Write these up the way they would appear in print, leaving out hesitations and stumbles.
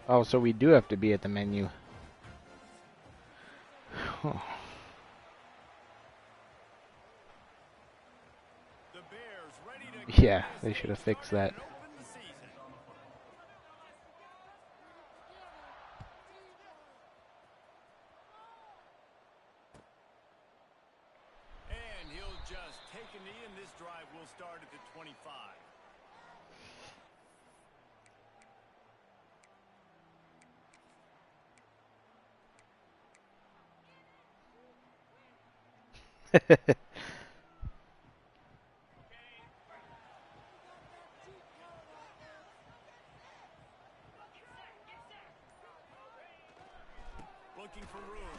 Oh, so we do have to be at the menu. Oh. Yeah, they should have fixed that. And he'll just take a knee, and this drive will start at the 25.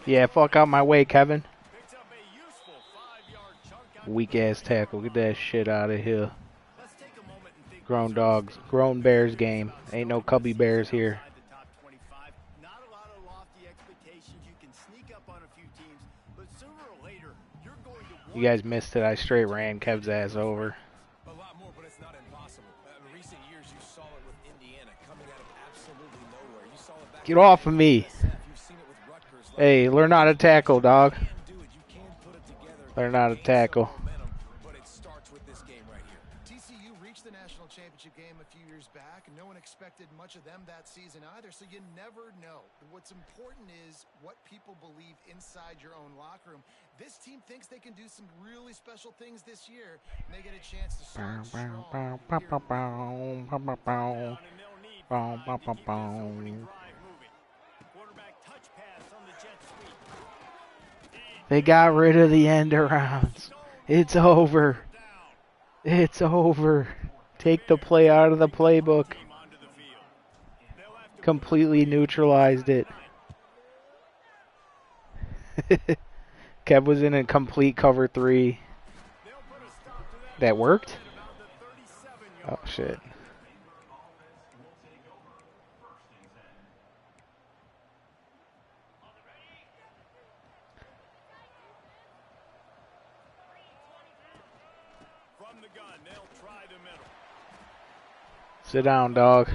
Yeah, fuck out my way, Kevin. Weak ass tackle. Get that shit out of here. Grown dogs. Grown Bears game. Ain't no cubby Bears here. You guys missed it. I straight ran Kev's ass over. A lot more, but it's not impossible. In recent years, you saw it with Indiana coming out of absolutely nowhere. You saw it back. Get off of me. Hey, learn how to tackle, dog. Learn how to tackle. But it starts with this game right here. TCU reached the national championship game a few years back, and no one expected much of them that season either, so you never know. What's important is what people believe inside your own locker room. This team thinks they can do some really special things this year, and they get a chance to start strong. They got rid of the end arounds. It's over. It's over. Take the play out of the playbook. Completely neutralized it. Kev was in a complete cover 3. That worked? Oh, shit. Sit down, dog.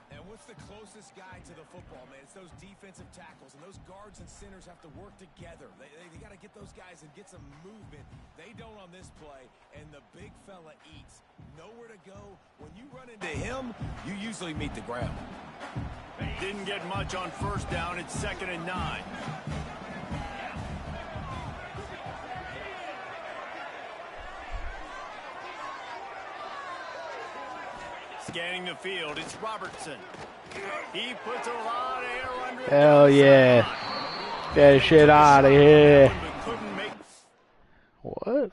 And what's the closest guy to the football, man? It's those defensive tackles, and those guards and centers have to work together. They got to get those guys and get some movement. They don't on this play, and the big fella eats. Nowhere to go. When you run into him, you usually meet the ground. Didn't get much on first down. It's 2nd and 9. Scanning the field, it's Robertson. He puts a lot of air under it. Hell yeah. Get that shit out of here. What?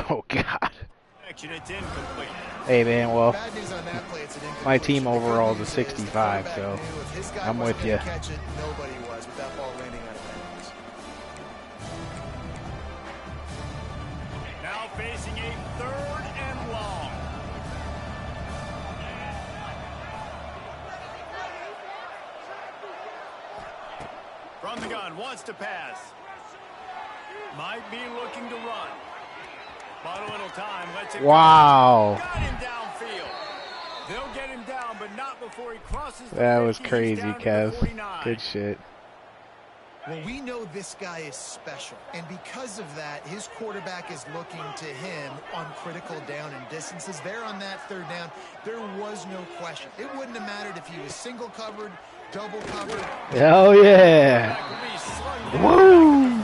Oh, God. Hey, man, well, my team overall is a 65, so I'm with you. Now facing a 3rd and long. From the gun, wants to pass. Might be looking to run. But a little time, lets it wow. Go. Got him downfield. They'll get him down, but not before he crosses the That was 50. crazy, Kev. Good shit. Well, we know this guy is special, and because of that, his quarterback is looking to him on critical down and distances. There on that 3rd down, there was no question. It wouldn't have mattered if he was single covered, double covered. Hell yeah. Woo.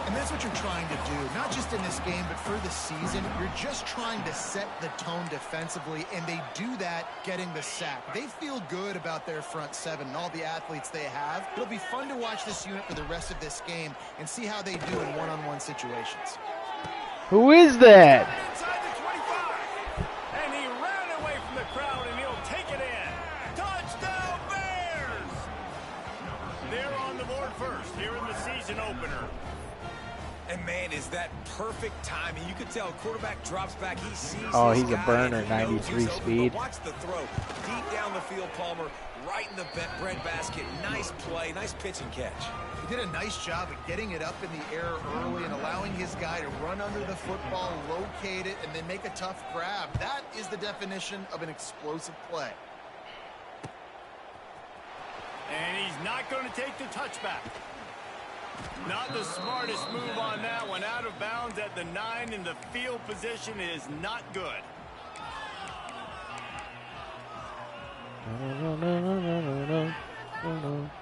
And that's what you're trying to do, not just in this game, but for the season. You're just trying to set the tone defensively, and they do that getting the sack. They feel good about their front 7 and all the athletes they have. It'll be fun to watch this unit for the rest of this game and see how they do in one-on-one situations. Who is that? Inside the 25. And he ran away from the crowd, and he'll take it in. Touchdown, Bears! the board first here in the season opener. And man, is that perfect timing. You could tell quarterback drops back. He sees He's a burner, 93 speed. Watch the throw. Deep down the field, Palmer, right in the breadbasket. Nice play, nice pitch and catch. He did a nice job of getting it up in the air early and allowing his guy to run under the football, locate it, and then make a tough grab. That is the definition of an explosive play. And he's not going to take the touchback. Not the smartest move on that one. Out of bounds at the 9, and the field position is not good.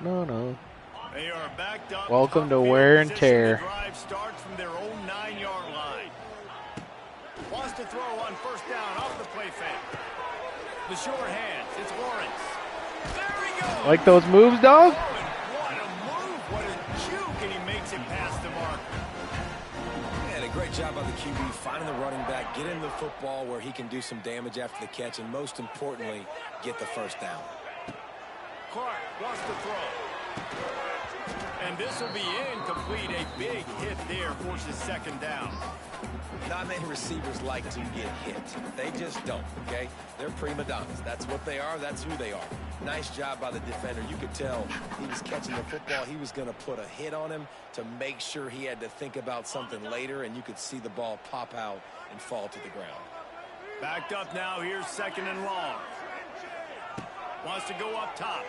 No. They are backed up. Welcome to wear and tear. The drive starts from their own 9-yard line. Wants to throw on first down off the play fake. The short hands. It's Lawrence. There he goes. Like those moves, dog? What a move. What a juke. And he makes it past the mark. And a great job by the QB finding the running back, getting the football where he can do some damage after the catch, and most importantly, get the first down. Clark wants to throw. And this will be incomplete. A big hit there forces second down. Not many receivers like to get hit. They just don't, okay? They're prima donnas. That's what they are. That's who they are. Nice job by the defender. You could tell he was catching the football. He was going to put a hit on him to make sure he had to think about something later, and you could see the ball pop out and fall to the ground. Backed up now. Here's second and long. Wants to go up top.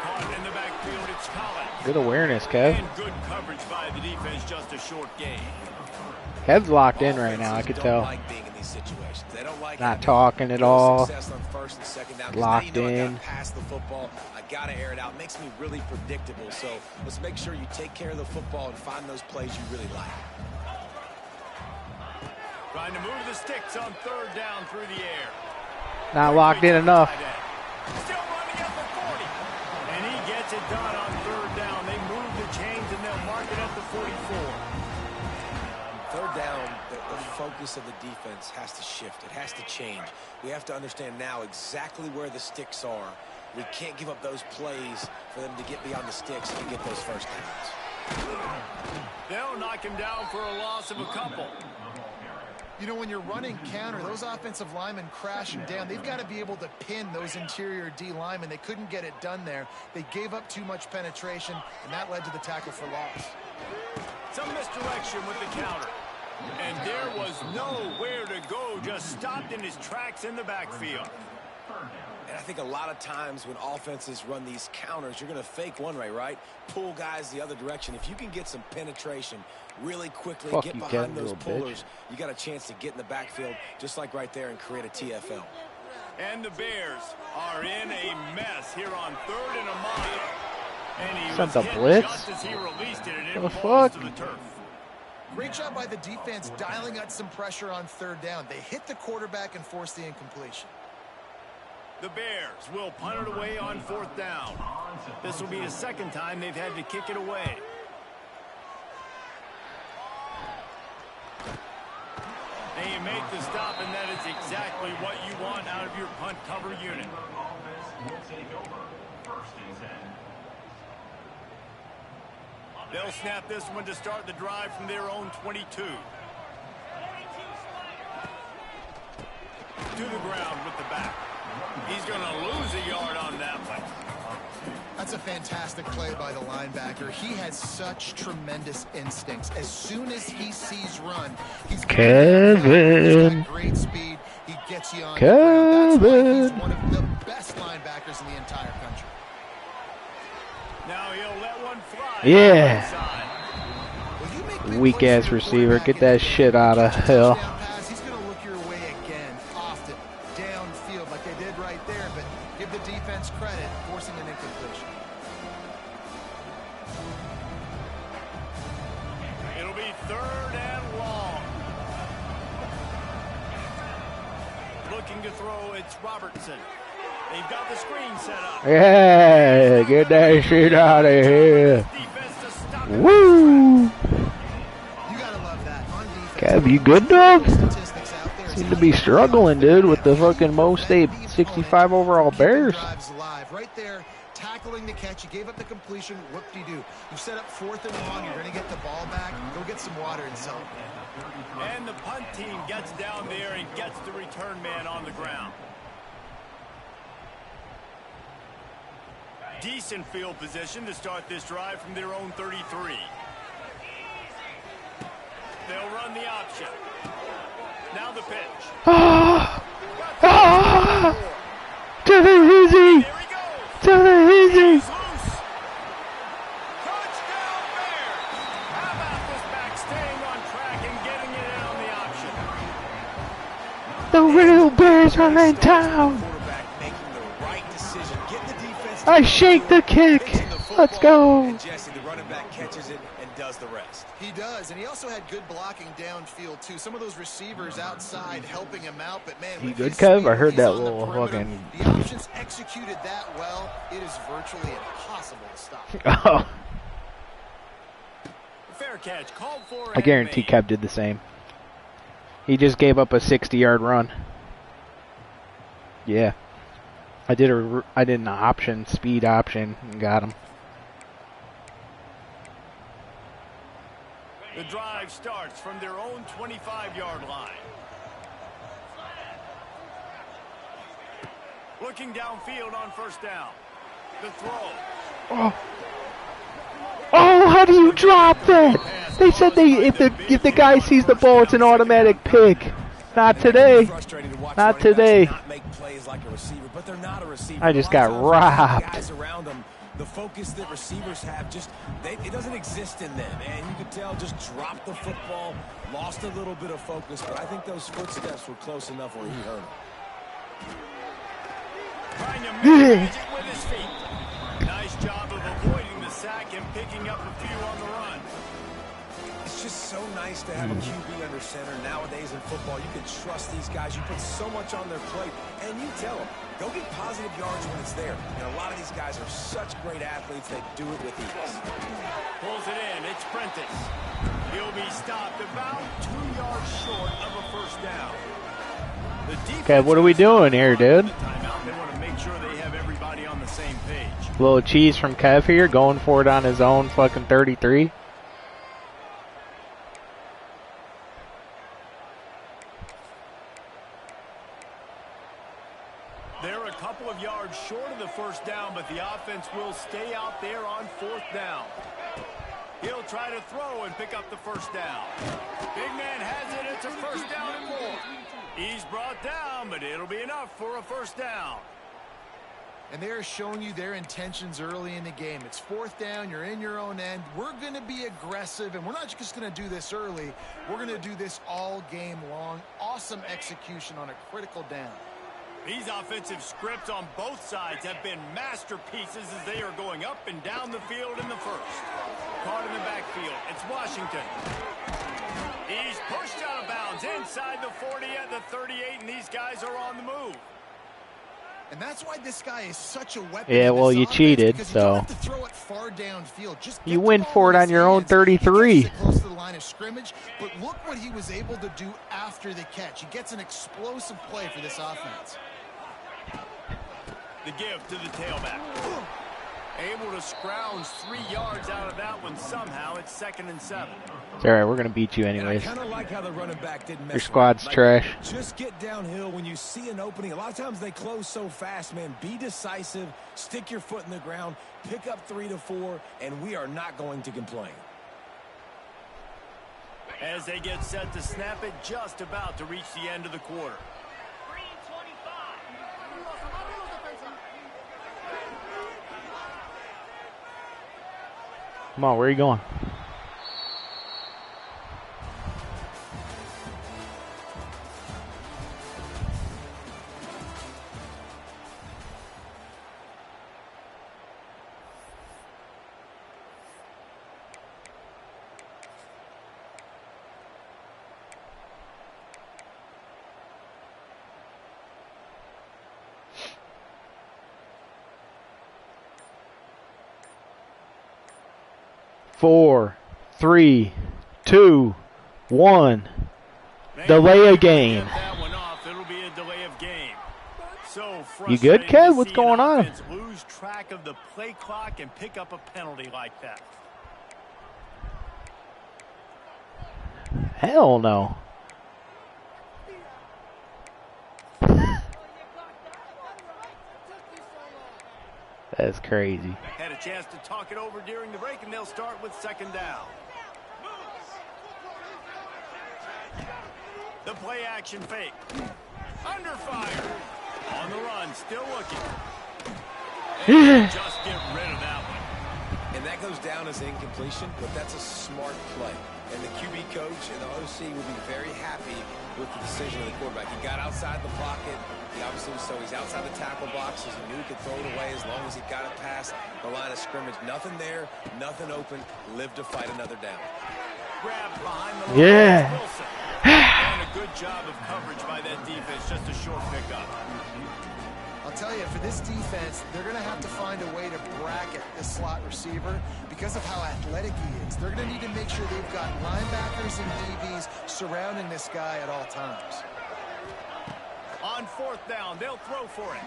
Caught in the backfield, it's Collins. Good awareness, Kev. And good coverage by the defense, just a short gain. Kev's locked in right now, I could tell. Like being in these situations. They don't like not talking at all. First and second down. Locked in. I pass the football. I got to air it out. Makes me really predictable. So let's make sure you take care of the football and find those plays you really like. Trying to move the sticks on third down through the air. Not locked in enough. Still running at the 40. And he gets it done on third down. They move the chains and they'll mark it at the 44. Third down, the focus of the defense has to shift. It has to change. We have to understand now exactly where the sticks are. We can't give up those plays for them to get beyond the sticks and get those first downs. They'll knock him down for a loss of a couple. You know, when you're running counter, those offensive linemen crashing down. They've got to be able to pin those interior D linemen. They couldn't get it done there. They gave up too much penetration, and that led to the tackle for loss. Some misdirection with the counter. And there was nowhere to go. Just stopped in his tracks in the backfield. And I think a lot of times when offenses run these counters, you're going to fake one way, right? Pull guys the other direction. If you can get some penetration really quickly, get behind those pullers, you got a chance to get in the backfield just like right there and create a TFL. And the Bears are in a mess here on third and a mile. And he was hit blitz? just as he released it, and The it falls to fuck? the turf. Great job by the defense dialing out some pressure on third down. They hit the quarterback and forced the incompletion. The Bears will punt it away on fourth down. This will be the second time they've had to kick it away. And you make the stop, and that is exactly what you want out of your punt cover unit. They'll snap this one to start the drive from their own 22. To the ground with the back. He's going to lose a yard on that one. That's a fantastic play by the linebacker. He has such tremendous instincts. As soon as he sees run, he's Kevin. got great speed. He gets you on Kevin. the ground. That's why he's one of the best linebackers in the entire country. Now he'll let one fly. Yeah. Weak ass receiver. Get that shit out of hell. He's going to look your way again, often, downfield like they did right there, but give the defense credit, forcing an incompletion. It'll be third and long. Looking to throw, it's Robertson. They've got the screen set up. Yeah, get that shit out of here. Woo! You gotta love that. On defense, Kev, you good, dog? statistics out there. Seem to be struggling, dude, with the fucking most state 65 overall Bears. Drives live drive. Right there, tackling the catch. You gave up the completion. Whoop-de-doo. You set up 4th and long. You're going to get the ball back. Go get some water and salt. And the punt team gets down there and gets the return man on the ground. Decent field position to start this drive from their own 33. They'll run the option. Now the pitch. To the easy. To the easy. Touchdown Bears. How about this back staying on track and getting it in on the option? The real Bears are in town. I shake the kick. Let's go. And Jesse, the running back, catches it and does the rest. He does, and he also had good blocking downfield, too. Some of those receivers outside helping him out, but, man, You good, Kev? I heard that little fucking... The options executed that well, it is virtually impossible to stop. Oh. Fair catch, called for. I guarantee Kev did the same. He just gave up a 60-yard run. Yeah. I did an option, speed option, and got him. The drive starts from their own 25-yard line. Looking downfield on first down. The throw. Oh, how do you drop that? They said if the guy sees the ball, it's an automatic pick. Not today. Not today. I just got robbed. The focus that receivers have, it doesn't exist in them. And you could tell, just dropped the football, lost a little bit of focus. But I think those footsteps were close enough where he heard them. Trying to manage it with his feet. Nice job of avoiding the sack and picking up a few on the run. It's just so nice to have a QB under center. Nowadays in football, you can trust these guys. You put so much on their plate, and you tell them, go get positive yards when it's there. And a lot of these guys are such great athletes, they do it with ease. Pulls it in. It's Prentice. He'll be stopped about 2 yards short of a first down. Okay, what are we doing here, dude? They want to make sure they have everybody on the same page. Little cheese from Kev here, going for it on his own fucking 33. They're a couple of yards short of the first down, but the offense will stay out there on fourth down. He'll try to throw and pick up the first down. Big man has it. It's a first down and more. He's brought down, but it'll be enough for a first down. And they're showing you their intentions early in the game. It's fourth down. You're in your own end. We're going to be aggressive, and we're not just going to do this early. We're going to do this all game long. Awesome execution on a critical down. These offensive scripts on both sides have been masterpieces as they are going up and down the field in the first. Caught in the backfield. It's Washington. He's pushed out of bounds inside the 40 at the 38, and these guys are on the move. And that's why this guy is such a weapon. Yeah, well, you cheated, so. You don't have to throw it far downfield. Just you win for it on your own 33. Close to the line of scrimmage, but look what he was able to do after the catch. He gets an explosive play for this offense. The give to the tailback. Able to scrounge 3 yards out of that one somehow. It's 2nd and 7. It's all right. We're going to beat you anyways. I kind of like how the running back didn't mess Your squad's around. trash. Just get downhill when you see an opening. A lot of times they close so fast, man. Be decisive. Stick your foot in the ground. Pick up 3 to 4, and we are not going to complain. As they get set to snap it, just about to reach the end of the quarter. Come on, where are you going? Four, 3, 2, 1. Delay a game. That one off. It'll be a delay of game. So You good, Kev? What's going on? Lose track of the play clock and pick up a penalty like that. Hell no. That's crazy. Had a chance to talk it over during the break, and they'll start with second down. The play action fake. Under fire. On the run, still looking. And just get rid of that one. And that goes down as incompletion, but that's a smart play. And the QB coach and the OC will be very happy with the decision of the quarterback. He got outside the pocket. He obviously was he's outside the tackle boxes. He knew he could throw it away as long as he got it past the line of scrimmage. Nothing there, nothing open. Live to fight another down. Grabbed behind the line. Yeah. Wilson. And a good job of coverage by that defense. Just a short pickup. I'll tell you, for this defense, they're going to have to find a way to bracket this slot receiver because of how athletic he is. They're going to need to make sure they've got linebackers and DBs surrounding this guy at all times. On fourth down, they'll throw for it.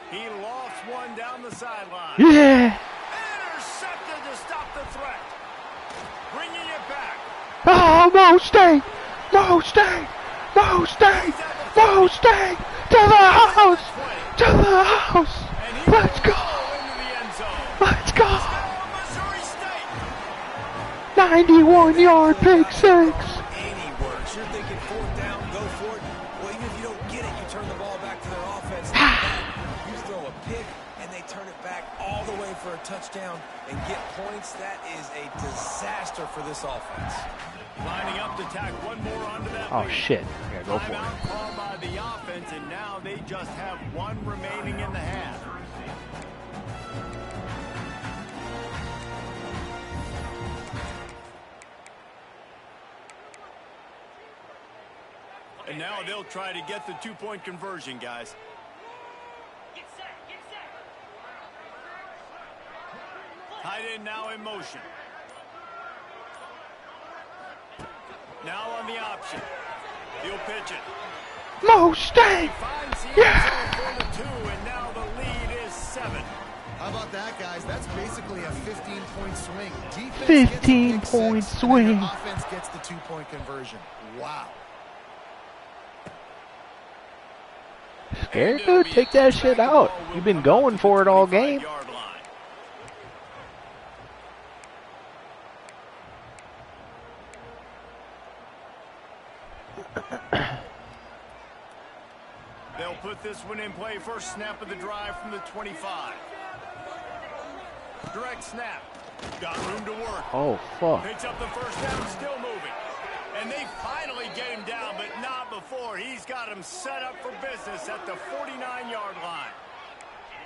He lost one down the sideline. Yeah. Intercepted to stop the threat. Bringing it back. Oh, Mo State! Mo State! Mo State! Mo State! To the house! To the house! Let's go! Let's go! 91-yard pick six! Any works. You're thinking fourth down, go for it. Well, even if you don't get it, you turn the ball back to their offense. You throw a pick, and they turn it back all the way for a touchdown and get points. That is a disaster for this offense. Lining up to tack one more onto that. Oh shit! I gotta go for Timeout it. called by the offense, and now they just have one remaining in the half. And now they'll try to get the two-point conversion, guys. Tight end now in motion. Now on the option. He'll pitch it. Mo State! Yeah! For the two, and now the lead is 7. How about that, guys? That's basically a 15-point swing. Defense 15-point swing. Offense gets the two-point conversion. Wow. Scared, dude? Take that shit out. You've been going for it all game. They'll put this one in play. First snap of the drive from the 25. Direct snap. Got room to work. Oh, fuck. Picks up the first down, still moving. And they finally get him down, but not before. He's got him set up for business at the 49-yard line.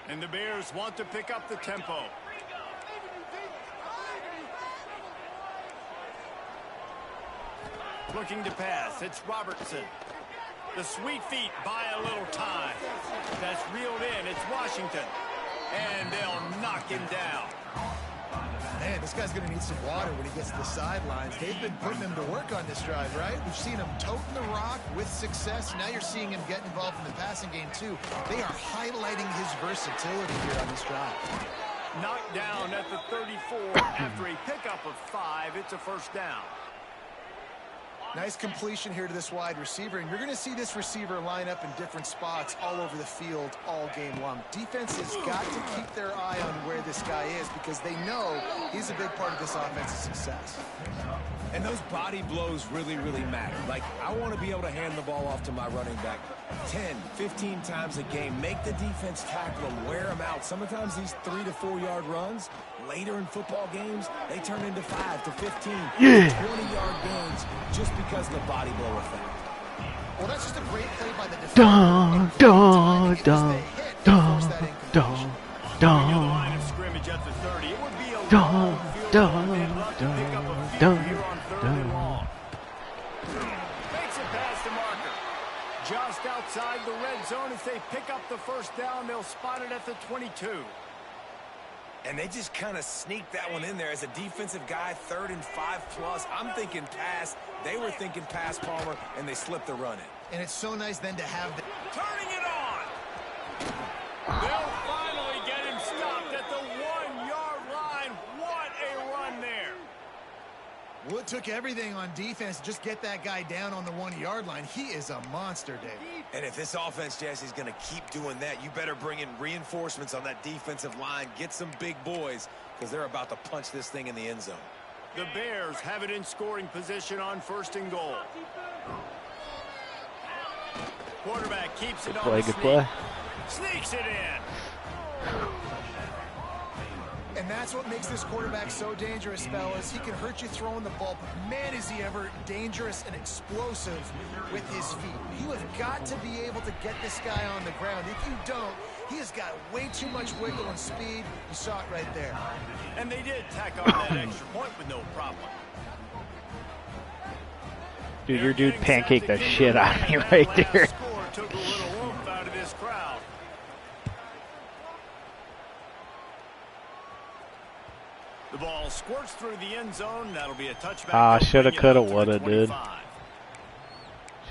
And the Bears want to pick up the tempo. Looking to pass. It's Robertson. The sweet feet buy a little time. That's reeled in. It's Washington. And they'll knock him down. Man, this guy's going to need some water when he gets to the sidelines. They've been putting him to work on this drive, right? We've seen him toting the rock with success. Now you're seeing him get involved in the passing game, too. They are highlighting his versatility here on this drive. Knocked down at the 34 after a pickup of 5. It's a first down. Nice completion here to this wide receiver, and you're going to see this receiver line up in different spots all over the field all game long. Defense has got to keep their eye on where this guy is because they know he's a big part of this offense's success. And those body blows really, really matter. Like, I want to be able to hand the ball off to my running back 10, 15 times a game. Make the defense tackle them, wear them out. Sometimes these 3 to 4 yard runs, later in football games, they turn into 5 to 15, 20-yard gains just because of the body blow effect. Well, that's just a great play by the defense. Dun, dun, dun, dun, dun, dun. Line of scrimmage at the 30. It would be a Dun, dun, pick up a few dun, here on 3rd and long. Makes it past the marker. Just outside the red zone as they pick up the first down. They'll spot it at the 22. And they just kind of sneaked that one in there as a defensive guy, 3rd and 5+. I'm thinking pass. They were thinking pass, Palmer, and they slipped the run in. And it's so nice then to have the... Turning it on. Well, it took everything on defense to just get that guy down on the 1-yard line. He is a monster, Dave. And if this offense, Jesse, is going to keep doing that, you better bring in reinforcements on that defensive line. Get some big boys, because they're about to punch this thing in the end zone. The Bears have it in scoring position on 1st and goal. Quarterback keeps it on the sneak. Sneaks it in. And that's what makes this quarterback so dangerous, fellas. He can hurt you throwing the ball, but man, is he ever dangerous and explosive with his feet. You have got to be able to get this guy on the ground. If you don't, he has got way too much wiggle and speed. You saw it right there. And they did tack on that extra point with no problem. Dude, your dude pancaked the shit out of me right there. Took a little oomph out of this crowd. The ball squirts through the end zone. That'll be a touchback. Ah, shoulda, coulda, woulda, dude.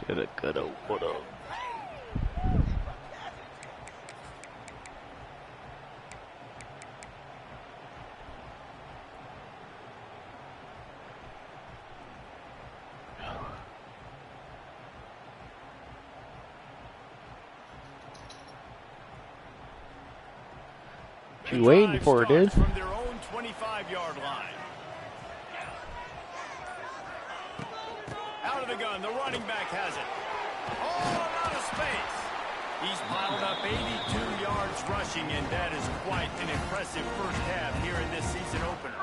Shoulda, coulda, woulda. What you waiting for, dude? From their own 25-yard line. Out of the gun, the running back has it. Oh, out of space. He's piled up 82 yards rushing, and that is quite an impressive first half here in this season opener.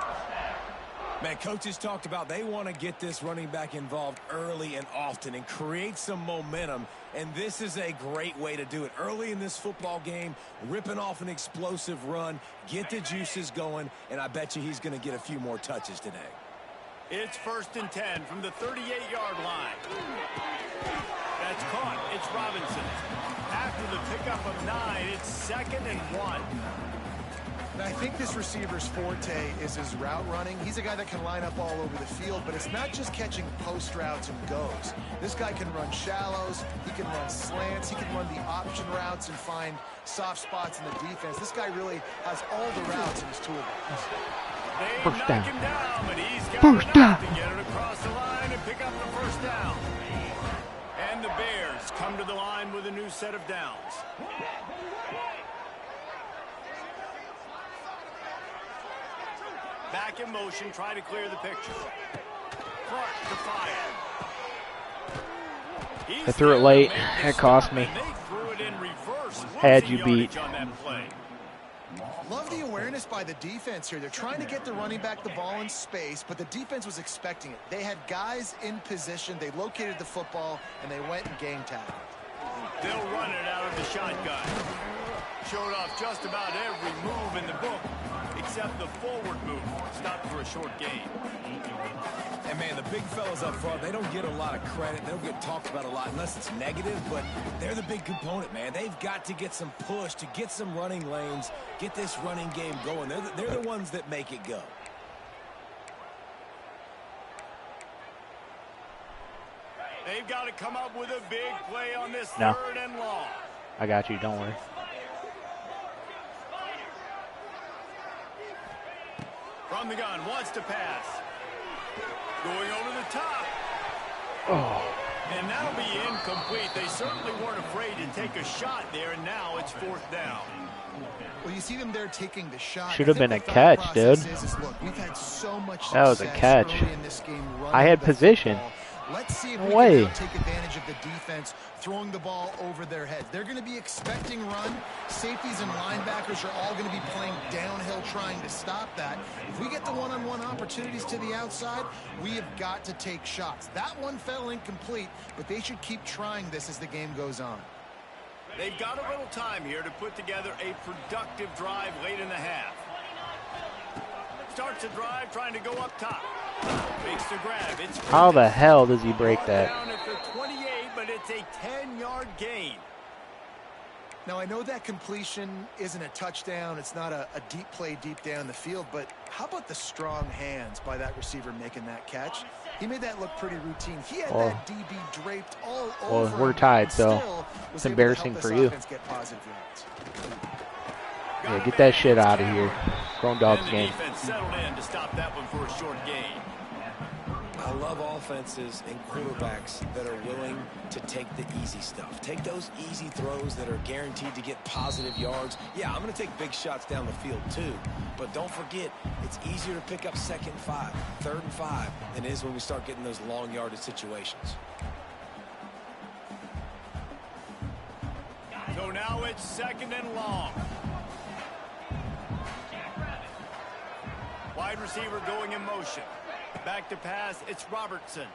Man, coaches talked about they want to get this running back involved early and often and create some momentum, and this is a great way to do it. Early in this football game, ripping off an explosive run, get the juices going, and I bet you he's going to get a few more touches today. It's 1st and 10 from the 38-yard line. That's caught. It's Robinson. After the pickup of 9, it's 2nd and 1. And I think this receiver's forte is his route running. He's a guy that can line up all over the field, but it's not just catching post routes and goes. This guy can run shallows, he can run slants, he can run the option routes and find soft spots in the defense. This guy really has all the routes in his toolbox. They First knock down. him down, but he's got First down. to get it across the line and pick up the first down. And the Bears come to the line with a new set of downs. Back in motion, try to clear the picture. Clark to fire. I threw it late. It cost me. They threw it in reverse. Had you beat. On that play. Love the awareness by the defense here. They're trying to get the running back the ball in space, but the defense was expecting it. They had guys in position. They located the football, and they went and game tackled. They'll run it out of the shotgun. Showed off just about every move in the book, except the forward move. Stopped for a short gain. And, man, the big fellas up front, they don't get a lot of credit. They don't get talked about a lot unless it's negative, but they're the big component, man. They've got to get some push, to get some running lanes, get this running game going. They're the ones that make it go. They've got to come up with a big play on this No. 3rd and long. I got you, don't worry. From the gun, wants to pass. Going over the top. Oh. And that'll be incomplete. They certainly weren't afraid to take a shot there, and now it's 4th down. Well, you see them there taking the shot. Should have been a catch, dude. Look, we've had so much That was a catch. early in this game I had position. Let's see if No we way. can now take advantage of the defense throwing the ball over their heads. They're going to be expecting run. Safeties and linebackers are all going to be playing downhill trying to stop that. If we get the one-on-one opportunities to the outside, we have got to take shots. That one fell incomplete, but they should keep trying this as the game goes on. They've got a little time here to put together a productive drive late in the half. Starts a drive trying to go up top. Makes the grab. It's How the hell does he break that? down at the 28, but it's a 10-yard gain. Now, I know that completion isn't a touchdown. It's not a deep play deep down the field, but how about the strong hands by that receiver making that catch? He made that look pretty routine. He had that DB draped all over him. Well, we're tied, so Still was it's able to embarrassing help for this you. offense get positive yards. Yeah, get that shit out of here. Grown dogs And the game. defense settled in to stop that one for a short gain. love offenses and quarterbacks that are willing to take the easy stuff. Take those easy throws that are guaranteed to get positive yards. Yeah, I'm going to take big shots down the field too. But don't forget, it's easier to pick up 2nd and 5, 3rd and 5 than it is when we start getting those long yardage situations. So now it's 2nd and long. Wide receiver going in motion. Back to pass, it's Robertson.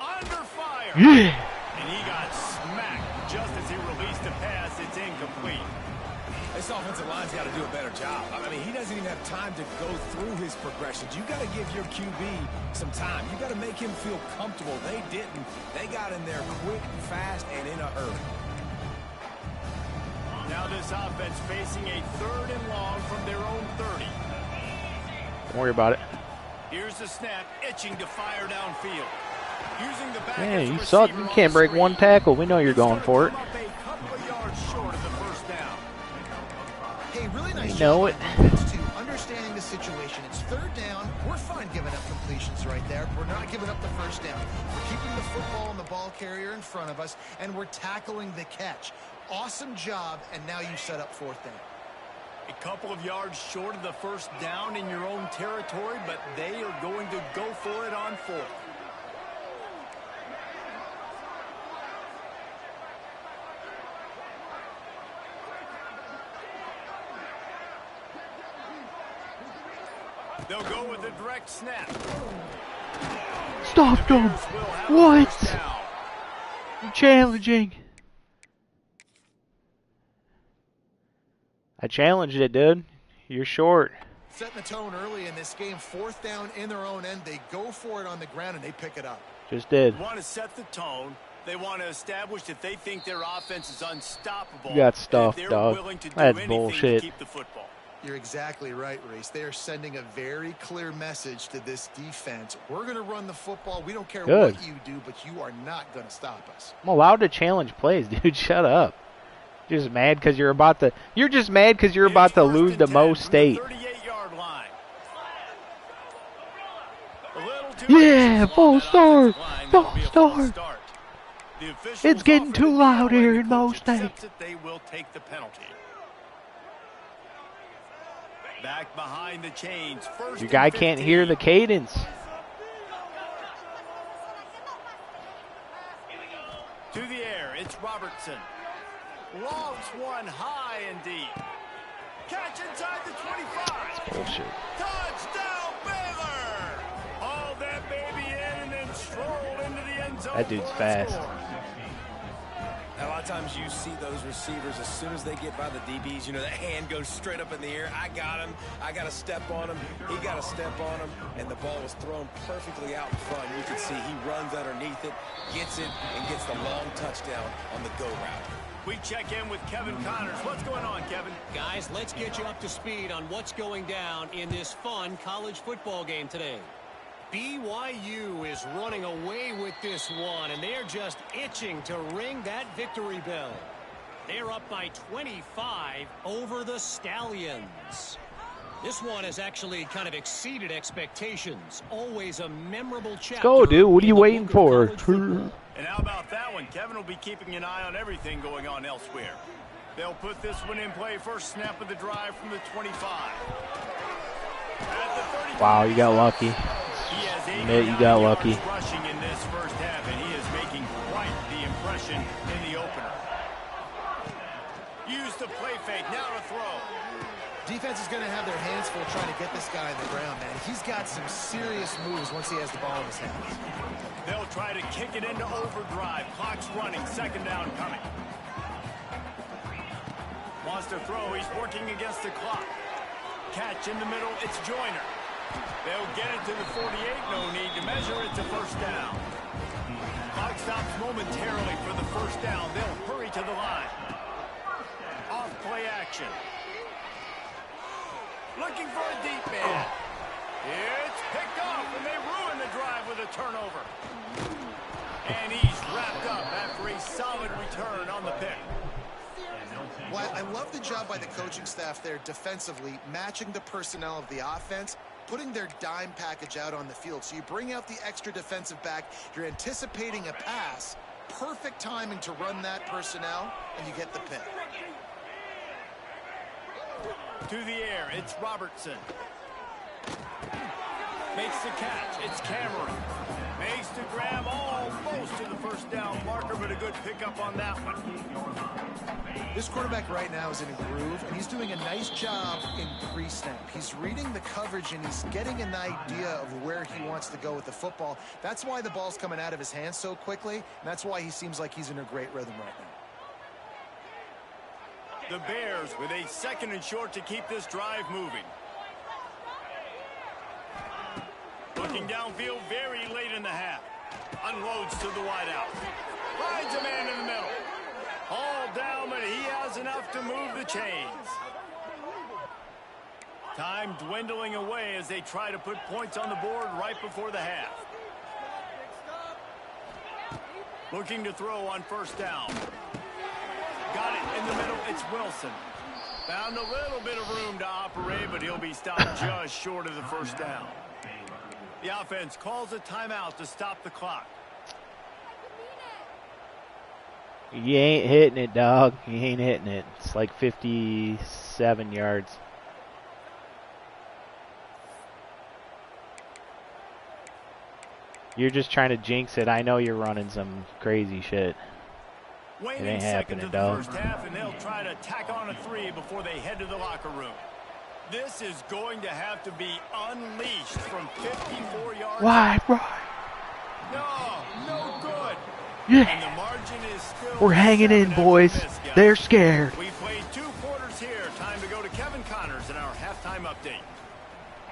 Under fire. Yeah. And he got smacked just as he released the pass. It's incomplete. This offensive line's got to do a better job. I mean, he doesn't even have time to go through his progressions. You got to give your QB some time. You got to make him feel comfortable. They didn't. They got in there quick, fast, and in a hurry. Now this offense facing a 3rd and long from their own 30. Don't worry about it. Here's the snap, itching to fire downfield. Using the back Hey, as a you suck. receiver You on can't the break screen. one tackle. We know you're going for it. He's gonna come up a couple of yards short of the first down. Hey, really nice You know job it. by defense, too, understanding the situation. It's 3rd down. We're fine giving up completions right there. We're not giving up the first down. We're keeping the football and the ball carrier in front of us, and we're tackling the catch. Awesome job, and now you set up 4th down. A couple of yards short of the first down in your own territory, but they are going to go for it on 4th. They'll go with a direct snap. Stop them. What? You're challenging. I challenged it, dude. You're short. Setting the tone early in this game. 4th down in their own end. They go for it on the ground, and they pick it up. Just did. They want to set the tone. They want to establish that they think their offense is unstoppable. You got stuffed, and they're dog. willing to do That's anything bullshit. to keep the football. You're exactly right, Reese. They are sending a very clear message to this defense. We're going to run the football. We don't care Good. what you do, but you are not going to stop us. I'm allowed to challenge plays, dude. Shut up. You're just mad because you're about to. You're just mad because you're about to lose to Mo State. 38-yard line. Yeah, false start. False start. It's getting too loud here in Mo State. They will take the penalty. Back behind the chains. Your guy can't hear the cadence. To the air, it's Robertson. Lofts one high and deep. Catch inside the 25. Bullshit. Touchdown, Baylor! Hauled that baby in and then strolled into the end zone. That dude's for a fast. score. A lot of times you see those receivers, as soon as they get by the DBs, you know, that hand goes straight up in the air. I got him. I got to step on him. He got to step on him. And the ball was thrown perfectly out in front. You can see he runs underneath it, gets it, and gets the long touchdown on the go route. We check in with Kevin Connors. What's going on, Kevin? Guys, let's get you up to speed on what's going down in this fun college football game today. BYU is running away with this one, and they're just itching to ring that victory bell. They're up by 25 over the Stallions. This one has actually kind of exceeded expectations. Always a memorable chapter. Let's go, dude. What are you in the waiting book of for? college football. And how about that one? Kevin will be keeping an eye on everything going on elsewhere. They'll put this one in play. First snap of the drive from the 25. At the 35. Wow, you got lucky. He has Admit you got lucky. rushing in this first half, and he is making quite the impression in the opener. Use the play fake. Now to throw. Defense is going to have their hands full trying to get this guy on the ground, man. He's got some serious moves once he has the ball in his hands. They'll try to kick it into overdrive. Clock's running. 2nd down coming. Wants to throw. He's working against the clock. Catch in the middle. It's Joyner. They'll get it to the 48. No need to measure it to first down. Clock stops momentarily for the first down. They'll hurry to the line. Off play action. Looking for a deep man. It's picked off, and they ruin the drive with a turnover. And he's wrapped up after a solid return on the pick. Well, I love the job by the coaching staff there defensively, matching the personnel of the offense. putting their dime package out on the field. So you bring out the extra defensive back. You're anticipating a pass. Perfect timing to run that personnel, and you get the pick. To the air, it's Robertson. Makes the catch. It's Cameron. Makes the grab almost to the first down marker, but a good pickup on that one. This quarterback right now is in a groove, and he's doing a nice job in pre-snap. He's reading the coverage, and he's getting an idea of where he wants to go with the football. That's why the ball's coming out of his hands so quickly, and that's why he seems like he's in a great rhythm right now. The Bears with a 2nd and short to keep this drive moving. Looking downfield very late in the half. Unloads to the wideout. Finds a man in the middle. All down, but he has enough to move the chains. Time dwindling away as they try to put points on the board right before the half. Looking to throw on first down. Got it in the middle. It's Wilson. Found a little bit of room to operate, but he'll be stopped just short of the first down. The offense calls a timeout to stop the clock. You ain't hitting it, dog. You ain't hitting it. It's like 57 yards. You're just trying to jinx it. I know you're running some crazy shit. It ain't happening, dog. First half, and they'll try to tack on a 3 before they head to the locker room. This is going to have to be unleashed from 54 yards. Why? No good. Yeah. And the margin is still We're hanging in, boys. They're scared. We played 2 quarters here. Time to go to Kevin Connors in our halftime update.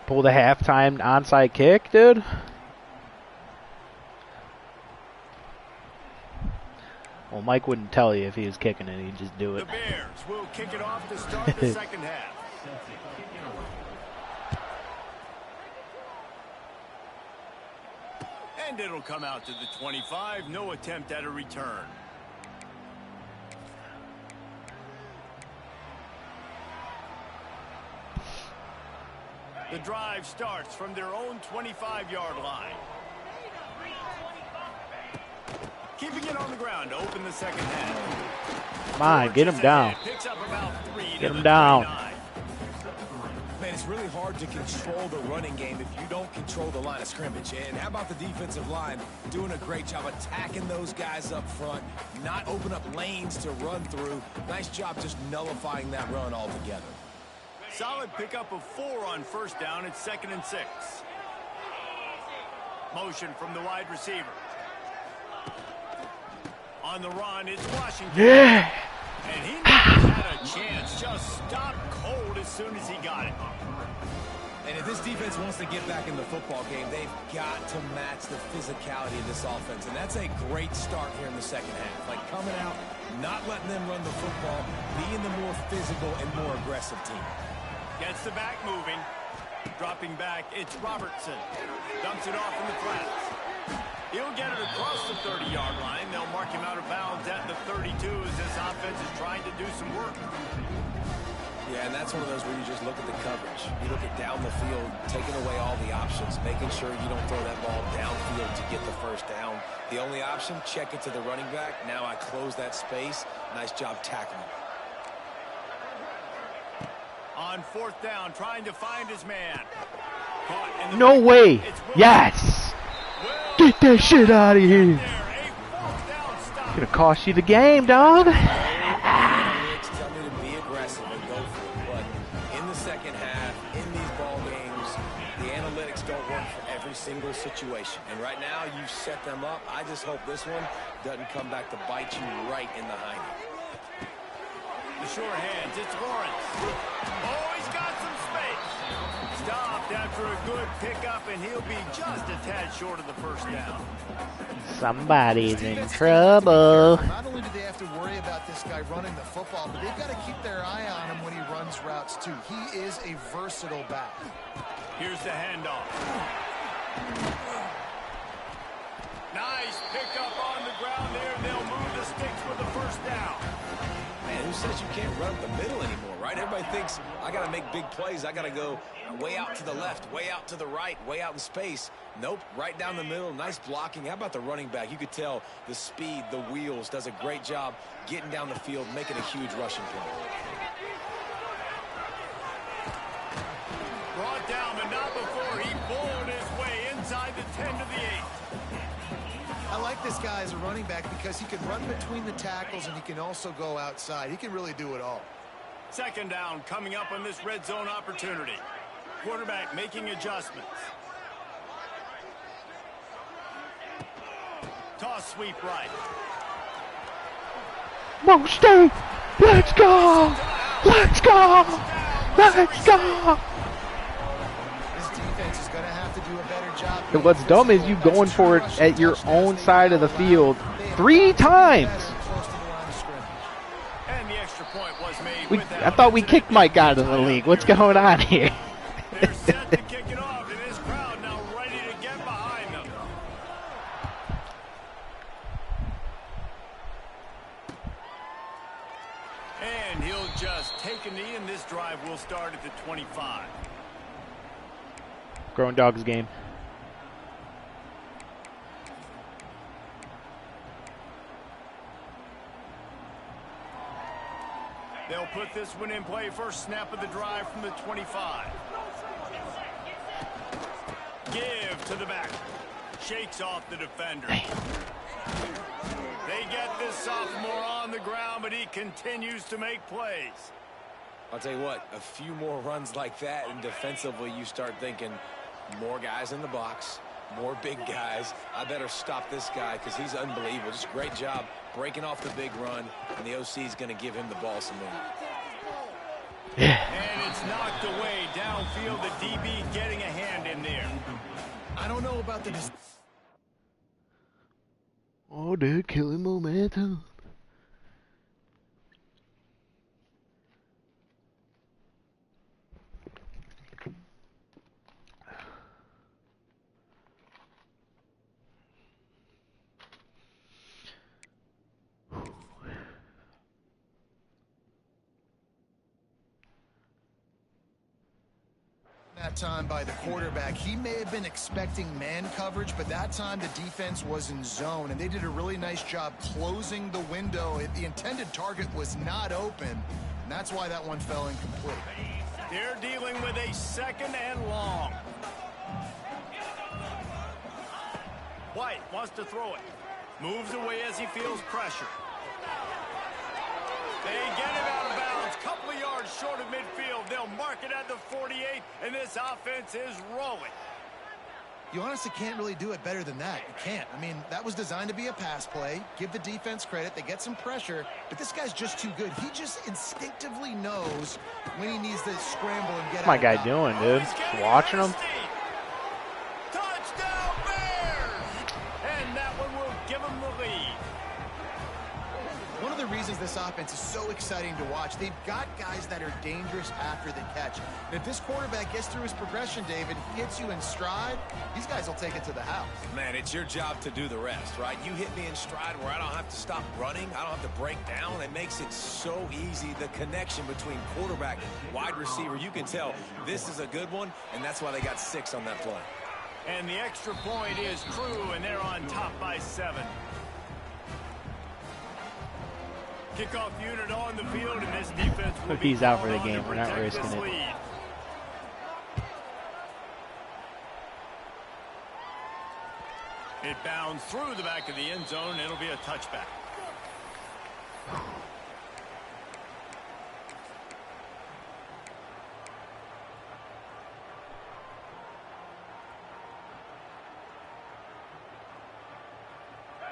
Pull the halftime onside kick, dude. Well, Mike wouldn't tell you if he was kicking it. He'd just do it. The Bears will kick it off to start the second half. And it'll come out to the 25. No attempt at a return. The drive starts from their own 25-yard line. Keeping it on the ground to open the second half. Come on, get him down. Picks up about 3 Get him down. 29. Man, it's really hard to control the running game if you don't control the line of scrimmage. And how about the defensive line doing a great job attacking those guys up front, not open up lanes to run through. Nice job just nullifying that run altogether. Solid pickup of 4 on first down. It's 2nd and 6. Motion from the wide receiver. On the run, it's Washington. Yeah. And he never had a chance. Just stopped cold as soon as he got it. And if this defense wants to get back in the football game, they've got to match the physicality of this offense. And that's a great start here in the second half. Like coming out, not letting them run the football, being the more physical and more aggressive team. Gets the back moving. Dropping back, it's Robertson. Dumps it off in the flats. He'll get it across the 30-yard line. They'll mark him out of bounds at the 32 as this offense is trying to do some work. Yeah, and that's one of those where you just look at the coverage. You look at down the field, taking away all the options, making sure you don't throw that ball downfield to get the first down. The only option, check it to the running back. Now I close that space. Nice job tackling. On fourth down, trying to find his man. Caught in the No back. way. It's Yes. Will Get that shit out of here. there. A fourth down stop. Gonna cost you the game, dog. Tell me to be aggressive and go for it. But in the second half, in these ball games, the analytics don't work for every single situation. And right now, you set them up. I just hope this one doesn't come back to bite you right in the hiney. The short hands, it's Lawrence. Oh, he's got some space. Stopped after a good pickup, and he'll be just a tad short of the first down. Somebody's in trouble. Not only do they have to worry about this guy running the football, but they've got to keep their eye on him when he runs routes too. He is a versatile back. Here's the handoff. Nice pickup on the ground there. They'll move the sticks with the first down. Man, man, who says you can't run up the middle anymore, right? Everybody thinks I got to make big plays. I got to go way out to the left, way out to the right, way out in space. Nope, right down the middle. Nice blocking. How about the running back? You could tell the speed, the wheels, does a great job getting down the field, making a huge rushing play. Brought down, but not before he bowled his way inside the 10 to the 8. I like this guy as a running back because he can run between the tackles and he can also go outside. He can really do it all. Second down coming up on this red zone opportunity. Quarterback making adjustments. Toss sweep right. No, stay! Let's go! Let's go! Let's go! This defense is going to have to do a better job. And what's dumb is you going for it at your own side of the field 3 times. And the extra point was made. I thought we kicked Mike out of the league. What's going on here? They're set to kick it off, and this crowd now ready to get behind them. And he'll just take a knee, and this drive will start at the 25. Growing Dogs game. They'll put this one in play. First snap of the drive from the 25. Give to the back. Shakes off the defender. They get this sophomore on the ground, but he continues to make plays. I'll tell you what, a few more runs like that, and defensively you start thinking more guys in the box, more big guys. I better stop this guy because he's unbelievable. Just great job breaking off the big run, and the OC is going to give him the ball some more. And it's knocked away downfield. The DB getting a hand in there. I don't know about the... Oh, they're killing momentum. That time by the quarterback, he may have been expecting man coverage, but that time the defense was in zone, and they did a really nice job closing the window. The intended target was not open, and that's why that one fell incomplete. They're dealing with a second and long. White wants to throw it. Moves away as he feels pressure. They get him out of bounds. Couple of yards short of midfield. They'll mark it at the 48, and this offense is rolling. You honestly can't really do it better than that. You can't. I mean, that was designed to be a pass play. Give the defense credit. They get some pressure, but this guy's just too good. He just instinctively knows when he needs to scramble and get out. What's my guy doing, dude? Just watching him? Touchdown Bears! And that one will give them the lead. One of the reasons this offense is so exciting to watch, they've got guys that are dangerous after the catch. And if this quarterback gets through his progression, David, hits you in stride, these guys will take it to the house. Man, it's your job to do the rest, right? You hit me in stride where I don't have to stop running. I don't have to break down. It makes it so easy. The connection between quarterback, wide receiver, you can tell this is a good one, and that's why they got 6 on that play. And the extra point is true, and they're on top by 7. Kickoff unit on the field, and this defense will If be he's out for the called on game, to we're not protect risking this it. lead. It bounds through the back of the end zone, and it'll be a touchback.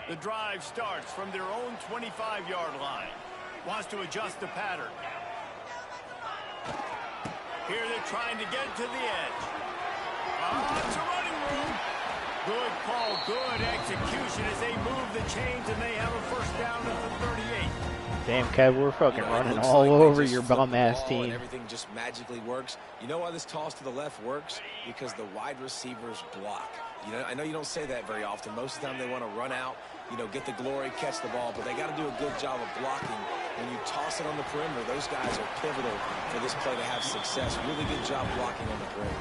The drive starts from their own 25-yard line. Wants to adjust the pattern. Here they're trying to get to the edge. It's a running room. Good call, good execution as they move the chains, and they have a first down at the 38. Damn, Kev, we're fucking running all over your bum-ass team. Everything just magically works. You know why this toss to the left works? Because the wide receivers block. You know, I know you don't say that very often. Most of the time they want to run out, you know, get the glory, catch the ball, but they got to do a good job of blocking when you toss it on the perimeter, those guys are pivotal for this play to have success. Really good job blocking on the perimeter.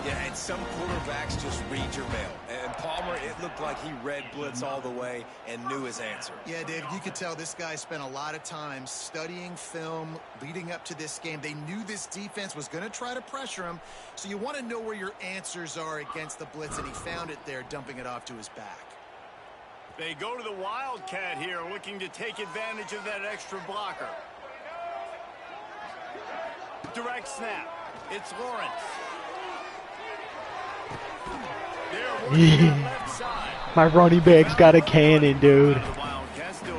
Yeah, and some quarterbacks just read your mail. And Palmer, it looked like he read blitz all the way and knew his answer. Yeah, Dave, you could tell this guy spent a lot of time studying film leading up to this game. They knew this defense was going to try to pressure him, so you want to know where your answers are against the blitz, and he found it there, dumping it off to his back. They go to the Wildcat here, looking to take advantage of that extra blocker. Direct snap. It's Lawrence. My running back's got a cannon, dude.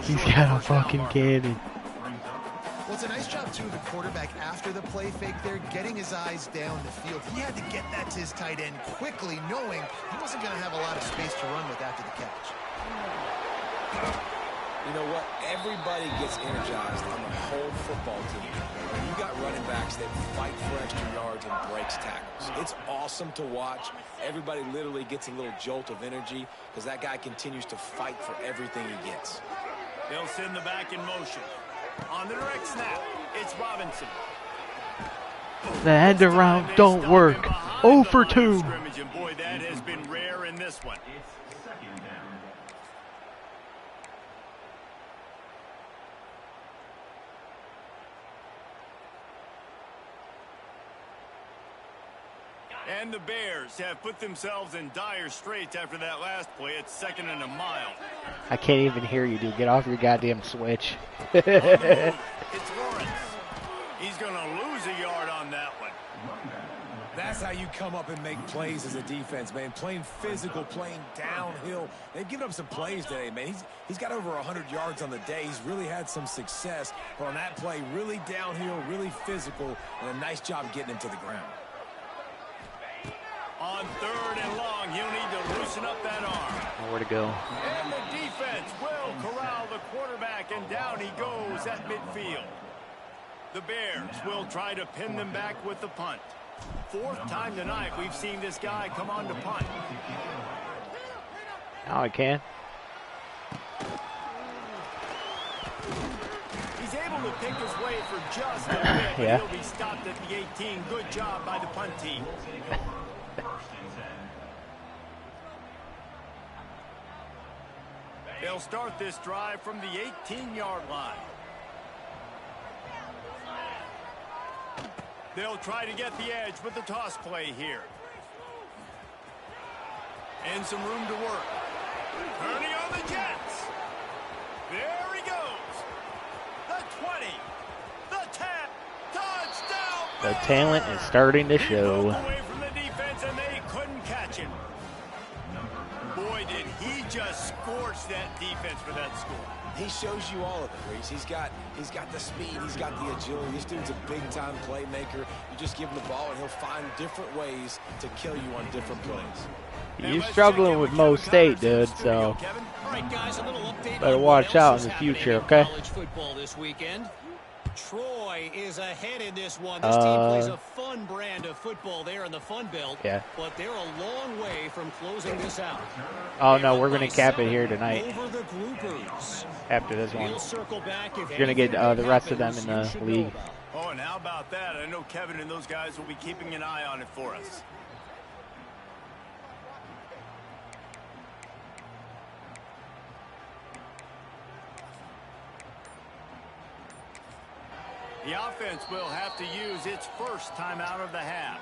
He's got a fucking cannon. Well, it's a nice job, too, of the quarterback after the play fake there, getting his eyes down the field. He had to get that to his tight end quickly, knowing he wasn't going to have a lot of space to run with after the catch. You know what? Everybody gets energized on the whole football team when you got running backs that fight for extra yards and breaks tackles. It's awesome to watch. Everybody literally gets a little jolt of energy because that guy continues to fight for everything he gets. They'll send the back in motion. On the direct snap, it's Robinson. The end around don't work. 0 for 2. And boy, that has been rare in this one. And the Bears have put themselves in dire straits after that last play. It's 2nd and a mile. I can't even hear you, dude. Get off your goddamn switch. It's Lawrence. He's going to lose a yard on that one. That's how you come up and make plays as a defense, man. Playing physical, playing downhill. They've given up some plays today, man. He's got over 100 yards on the day. He's really had some success. But on that play, really downhill, really physical, and a nice job getting him to the ground. On 3rd and long, he'll need to loosen up that arm. Nowhere to go. And the defense will corral the quarterback, and down he goes at midfield. The Bears will try to pin them back with the punt. 4th time tonight we've seen this guy come on to punt. Now I can. He's able to pick his way for just a bit. Yeah. He'll be stopped at the 18. Good job by the punt team. They'll start this drive from the 18-yard line. They'll try to get the edge with the toss play here. And some room to work. Turning on the Jets. There he goes. The 20. The 10. Touchdown. The talent is starting to show. Away from the defense, and they couldn't catch him. Boy, did he just scorch that defense for that score. He shows you all of it, Reese. He's got the speed, he's got the agility. This dude's a big-time playmaker. You just give him the ball, and he'll find different ways to kill you on different plays. You're struggling with Mo State, dude, so better watch out in the future, okay? College football this weekend. Troy is ahead in this one. This team plays a fun brand of football there in the Fun Belt, but they're a long way from closing this out. Oh, no, we're going to cap it here tonight. Over the groupers. After this one. We'll circle back if you're going to get the rest of them in the league. Oh, and how about that? I know Kevin and those guys will be keeping an eye on it for us. The offense will have to use its first timeout of the half.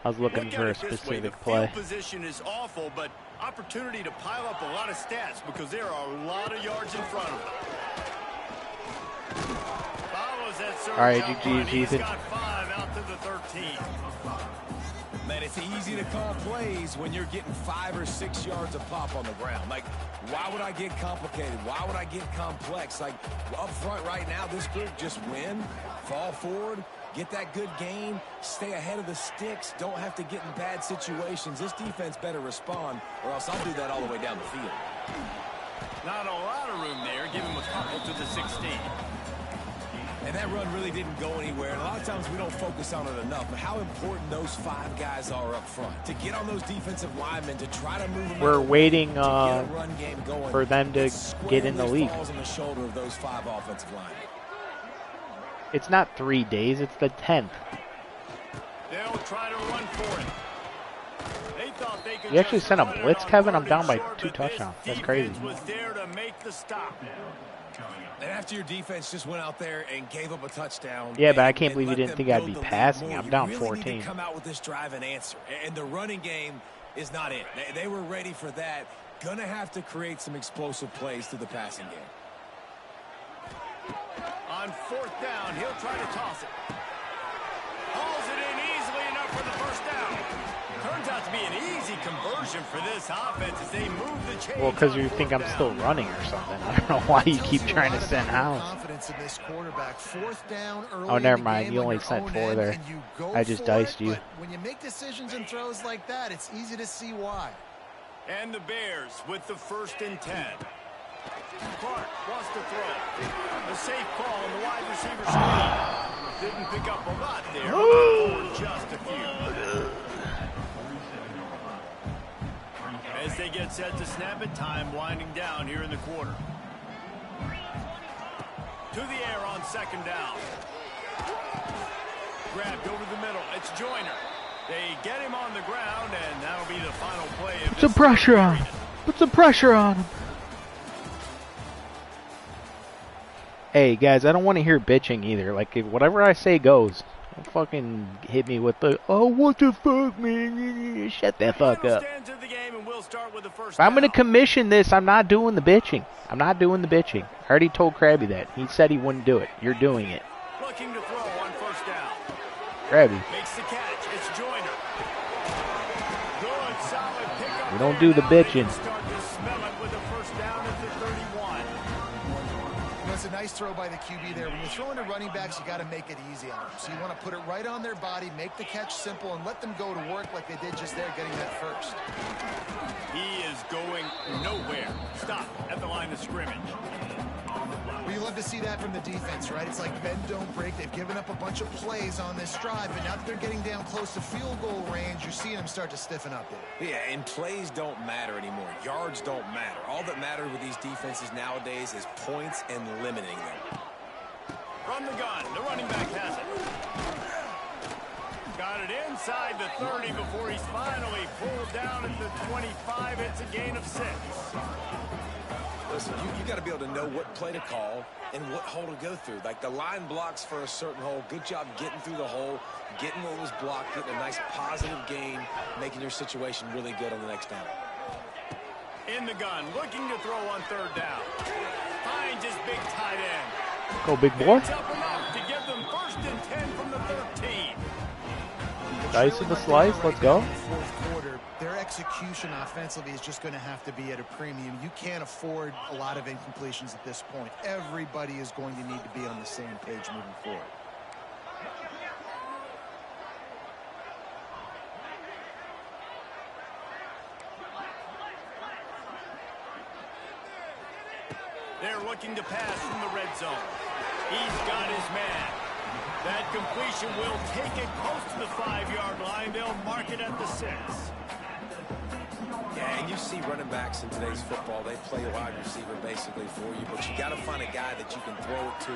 I was looking for a specific play. Field position is awful, but opportunity to pile up a lot of stats because there are a lot of yards in front of them. Follows that surge. All right, GG's, Ethan. Got 5 out to the 13. Man, it's easy to call plays when you're getting 5 or 6 yards of pop on the ground. Like, why would I get complicated? Why would I get complex? Like, up front right now, this group just win, fall forward, get that good gain, stay ahead of the sticks, don't have to get in bad situations. This defense better respond, or else I'll do that all the way down the field. Not a lot of room there. Give him a couple to the 16. And that run really didn't go anywhere. And a lot of times we don't focus on it enough, but how important those 5 guys are up front. To get on those defensive linemen, to try to move them. We're waiting for them to get in the league. On the shoulder of those 5 offensive linemen. It's not 3 days, it's the 10th. They'll try to run for it. They thought they could You actually sent a blitz, Kevin? I'm down by 2 touchdowns. That's crazy. Was there to make the stop. And after your defense just went out there and gave up a touchdown. Yeah, but I can't believe you didn't think I'd be passing. I'm down 14. Need to come out with this drive and answer. And the running game is not it. They were ready for that. Gonna have to create some explosive plays through the passing game. On 4th down, he'll try to toss it. Hauls it in easily enough for the first down. Turns out to be an easy conversion for this offense as they move the chains. Well, because you think I'm still running or something. I don't know why you keep trying to send House. Confidence in this quarterback. 4th down early. Oh, never mind. You only sent 4 there. I just diced you. When you make decisions and throws like that, it's easy to see why. And the Bears with the 1st and 10. Clark wants to throw. A safe call on the wide receiver screen. Didn't pick up a lot there, but just a few. As they get set to snap it, time winding down here in the quarter. To the air on 2nd down. Grabbed over the middle. It's Joyner. They get him on the ground, and that'll be the final play of Put some pressure on him. Put some pressure on him. Hey, guys, I don't want to hear bitching either. Like, if whatever I say goes. Don't fucking hit me with the, oh, what the fuck, man? Shut that fuck up. If I'm going to commission this, I'm not doing the bitching. I'm not doing the bitching. I already told Krabby that. He said he wouldn't do it. You're doing it. Looking to throw on 1st down. Krabby. Makes the catch. It's Joyner. Good, solid pickup. We don't do the bitching. It's a nice throw by the QB there. When you're throwing to running backs, you got to make it easy on them. So you want to put it right on their body, make the catch simple, and let them go to work like they did just there, getting that first. He is going nowhere. Stop at the line of scrimmage. Well, you love to see that from the defense, right? It's like bend, don't break. They've given up a bunch of plays on this drive, but now that they're getting down close to field goal range, you're seeing them start to stiffen up there. Yeah, and plays don't matter anymore. Yards don't matter. All that matters with these defenses nowadays is points and limiting them. From the gun, the running back has it. Got it inside the 30 before he's finally pulled down at the 25. It's a gain of 6. Listen, you got to be able to know what play to call and what hole to go through. Like the line blocks for a certain hole. Good job getting through the hole, getting what was blocked, getting a nice positive gain, making your situation really good on the next down. In the gun, looking to throw on 3rd down. Finds his big tight end. Go, big boy. To give them 1st and 10 from the 13. Dice in the slice. Let's go. Fourth quarter, their execution offensively is just going to have to be at a premium. You can't afford a lot of incompletions at this point. Everybody is going to need to be on the same page moving forward. They're looking to pass from the red zone. He's got his man. That completion will take it close to the 5-yard line. They'll mark it at the 6. Yeah, and you see running backs in today's football, they play wide receiver basically for you, but you got to find a guy that you can throw it to,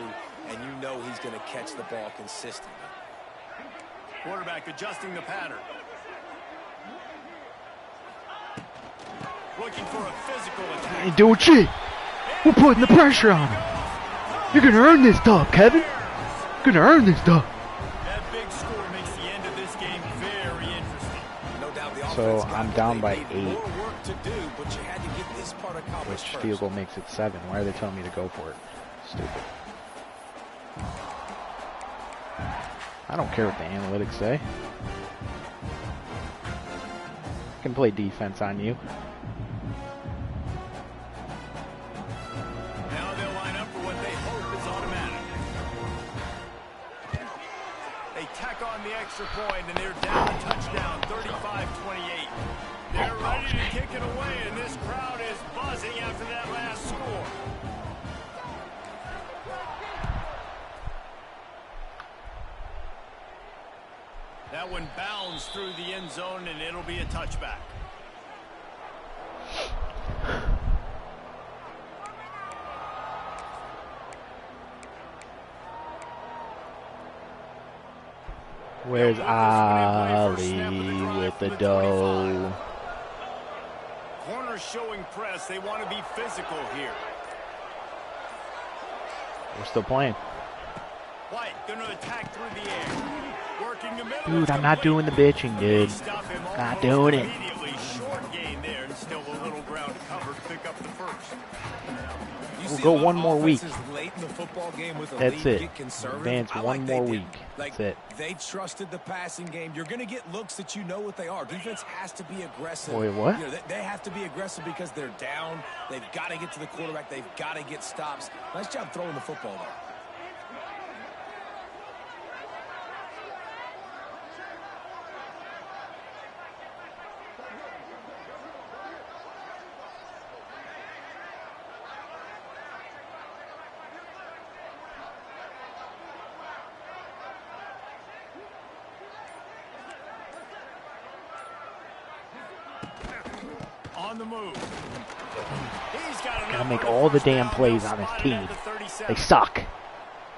and you know he's going to catch the ball consistently. Quarterback adjusting the pattern. Looking for a physical attack. Ain't doing shit. We're putting the pressure on him. You're going to earn this dub, Kevin. You're going to earn this dub. That big score makes the end of this game very interesting. No doubt the So I'm down by 8. More work to do, but you had to get this part accomplished Which first. field goal makes it 7. Why are they telling me to go for it? Stupid. I don't care what the analytics say. I can play defense on you. Now they'll line up for what they hope is automatic. They tack on the extra point, and they're down a touchdown, 35-28. They're ready to kick it away, and this crowd is buzzing after that last score. That one bounds through the end zone, and it'll be a touchback. Where's Ali with the dough? Corners showing press. They want to be physical here. We're still playing. White going to attack through the air. Working the middle. Dude, I'm not doing the bitching, dude. Not doing it. Immediately short gain there, and still a little ground to cover to pick up the first. We'll go one more week. Late in the football game with a That's lead, it. get conservative. Advance I one like more they week. did. Like, That's it. they trusted the passing game. You're going to get looks that you know what they are. Defense has to be aggressive. Wait, what? You know, they have to be aggressive because they're down. They've got to get to the quarterback. They've got to get stops. Nice job throwing the football there. On the move. He's got Gotta make all the damn plays on his team. They suck.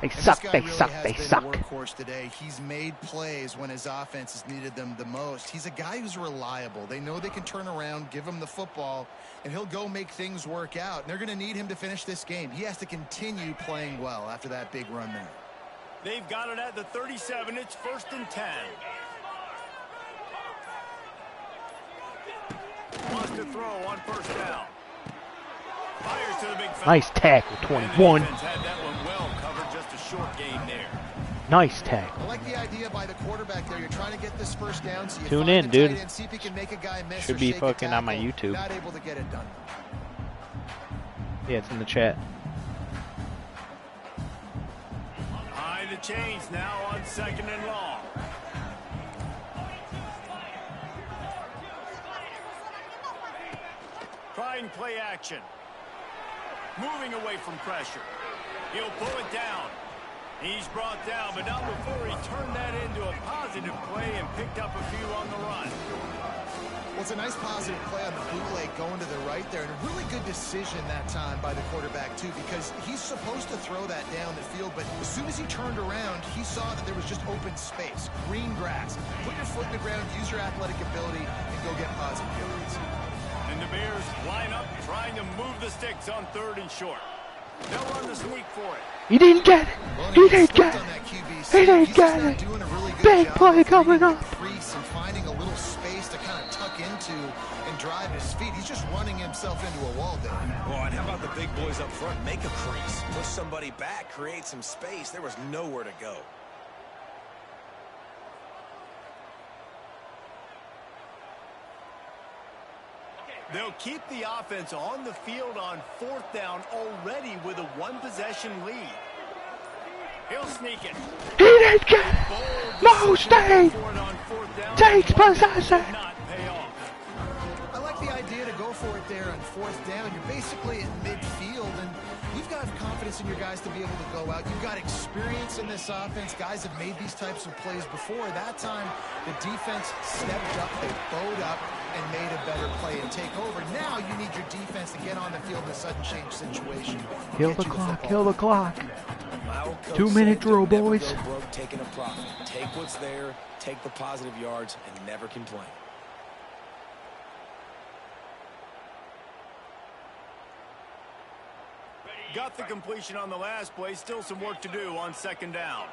They suck. They suck. They suck. Workhorse today. He's made plays when his offense has needed them the most. He's a guy who's reliable. They know they can turn around, give him the football, and he'll go make things work out. And they're going to need him to finish this game. He has to continue playing well after that big run there. They've got it at the 37. It's 1st and 10. Wants to throw on 1st down. Fires to the big fella. Nice tackle, 21. Had that one well covered, just a short gain there. Nice tackle. I like the idea by the quarterback there. You're trying to get this first down, so you Tune find in, the dude. tight end, see if he can make a guy miss Should or be shake a fucking on my tackle. YouTube. Not able to get it done. Yeah, it's in the chat. High the chains now on 2nd and long. Trying play action. Moving away from pressure. He'll pull it down. He's brought down, but not before he turned that into a positive play and picked up a few on the run. Well, it's a nice positive play on the bootleg going to the right there, and a really good decision that time by the quarterback, too, because he's supposed to throw that down the field, but as soon as he turned around, he saw that there was just open space, green grass. Put your foot in the ground, use your athletic ability, and go get positive yards. And the Bears line up, trying to move the sticks on 3rd and short. They'll run the sneak for it. He didn't get it. He didn't get it. He didn't get it. Big play coming up. Crease and finding a little space to kind of tuck into and drive his feet. He's just running himself into a wall there. Well, and how about the big boys up front? Make a crease. Push somebody back, create some space. There was nowhere to go. They'll keep the offense on the field on 4th down already with a 1-possession lead. He'll sneak it. He didn't get it. No state. Takes possession. I like the idea to go for it there on 4th down. You're basically at midfield, and you've got confidence in your guys to be able to go out. You've got experience in this offense. Guys have made these types of plays before. That time, the defense stepped up, they bowed up, and made a better play and take over. Now you need your defense to get on the field in a sudden change situation. Kill the clock. Kill the clock. 2-minute drill, boys. Taking a profit. Take what's there, take the positive yards, and never complain. Got the completion on the last play. Still some work to do on 2nd down.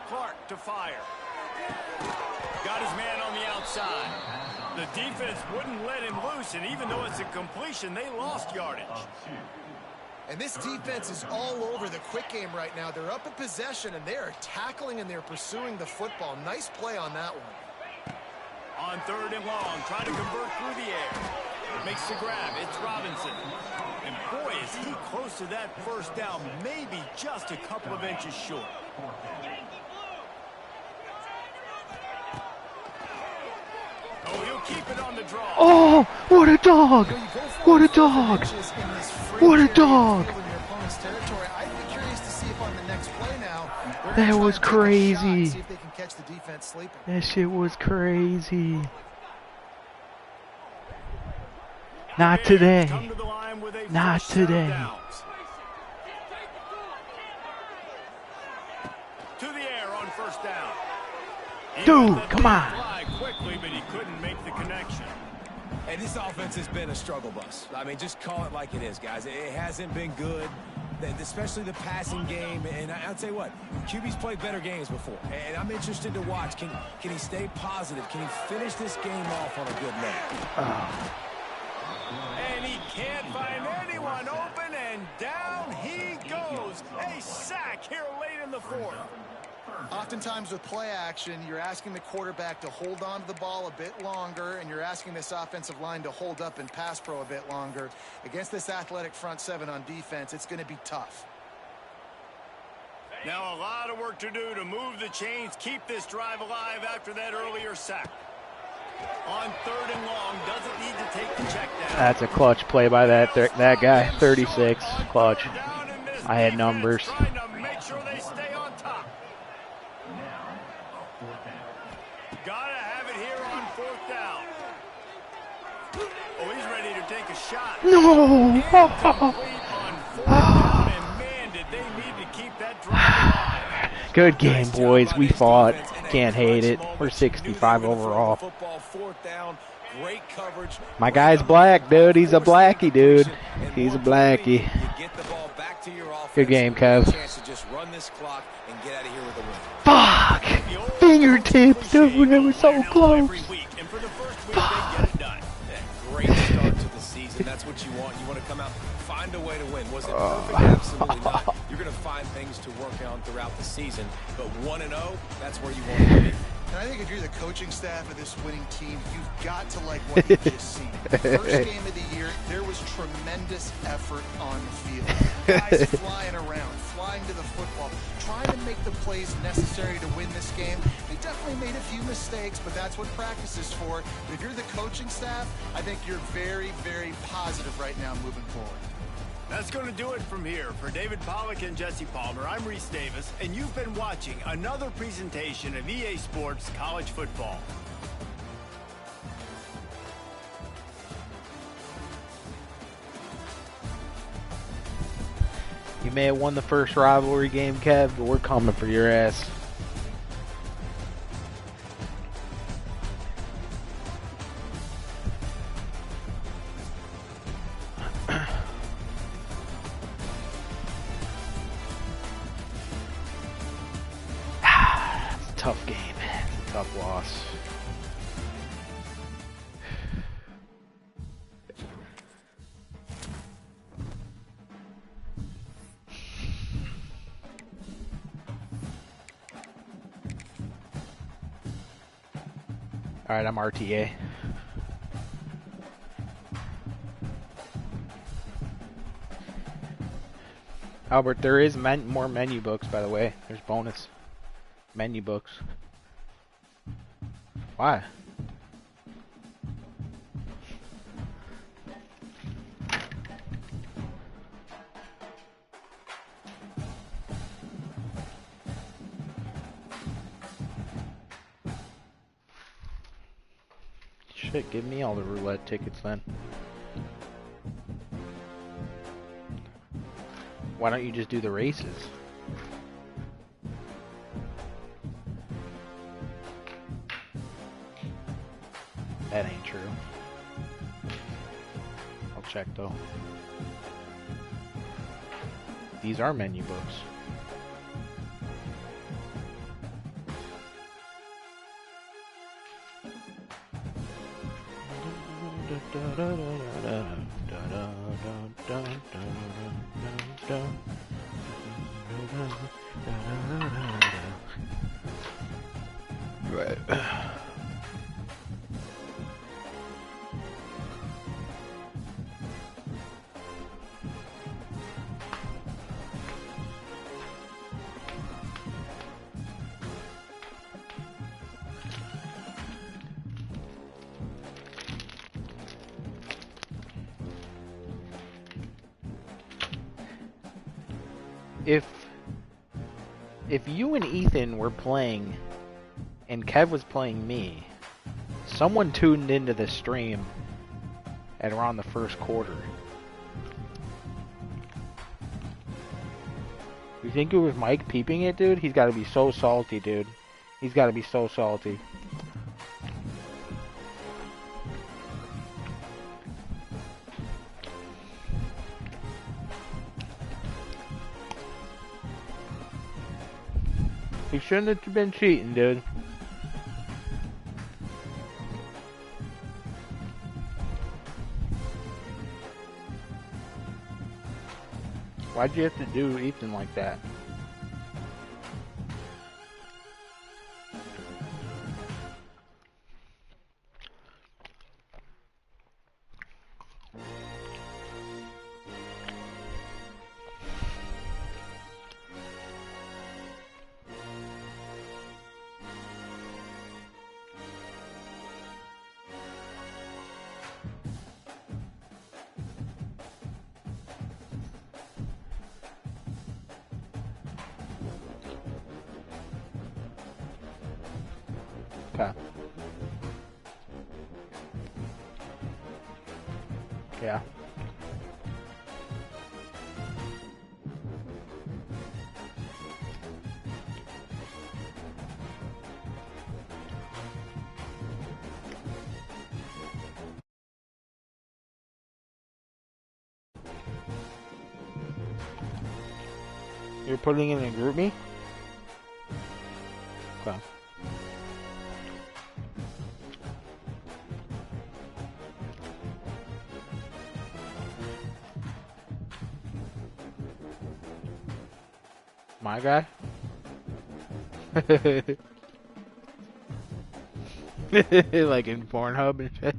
Clark to fire. Got his man on the outside. The defense wouldn't let him loose, and even though it's a completion, they lost yardage. And this defense is all over the quick game right now. They're up in possession, and they are tackling and they're pursuing the football. Nice play on that one. On 3rd and long, trying to convert through the air. Makes the grab. It's Robinson. And boy, is he close to that 1st down, maybe just a couple of inches short. Oh, he'll keep it on the draw. Oh, what a dog. What a dog. What a dog. I'd be curious to see if That was crazy. See if they can catch the defense sleeping. That shit was crazy. Not today. Not today. To the air on first down. Dude, come on. Quickly, but he couldn't make the connection. And this offense has been a struggle bus. I mean, just call it like it is, guys. It hasn't been good, especially the passing game. And I'll tell you what, QB's played better games before. And I'm interested to watch. Can he stay positive? Can he finish this game off on a good note? And he can't find anyone open, and down he goes. A sack here late in the fourth. Oftentimes with play action, you're asking the quarterback to hold on to the ball a bit longer, and you're asking this offensive line to hold up in pass pro a bit longer. Against this athletic front seven on defense, it's going to be tough. Now a lot of work to do to move the chains, keep this drive alive after that earlier sack. On third and long, doesn't need to take the check down. That's a clutch play by that guy. 36, clutch. I had numbers. Trying to make sure they stay on top. Gotta have it here on fourth down. Oh, he's ready to take a shot. No! Incomplete on fourth down, and man, did they need to keep that drive alive. Good game, boys. We fought. Can't hate it. We're 65 overall. My guy's black, dude. He's a blackie, dude. He's a blackie. Good game, Kev. Fuck! Fingertips, dude. It was so close. Fuck. Great start to the season. That's what you want. You want to come out, find a way to win. Was it perfect? Absolutely not. You're going to find things to work on throughout the season. But 1-0, that's where you want to be. And I think if you're the coaching staff of this winning team, you've got to like what you've just seen. First game of the year, there was tremendous effort on the field. Guys flying around, flying to the football, trying to make the plays necessary to win this game. They definitely made a few mistakes, but that's what practice is for. But if you're the coaching staff, I think you're very, very positive right now moving forward. That's going to do it from here. For David Pollack and Jesse Palmer, I'm Reese Davis, and you've been watching another presentation of EA Sports College Football. You may have won the first rivalry game, Kev, but we're coming for your ass. Tough game. It's a tough loss. Alright, I'm RTA. Albert, there is more menu books, by the way. There's bonus menu books. Why? Shit, give me all the roulette tickets then. Why don't you just do the races? That ain't true. I'll check though. These are menu books. Right. if you and Ethan were playing and Kev was playing me, someone tuned into the stream at around the first quarter. You think it was Mike peeping it, dude? He's got to be so salty, dude. He's got to be so salty. He shouldn't have been cheating, dude. Why'd you have to do Ethan like that? Okay. Yeah. You're putting it in a group me? Okay. My guy? Like in Pornhub and shit.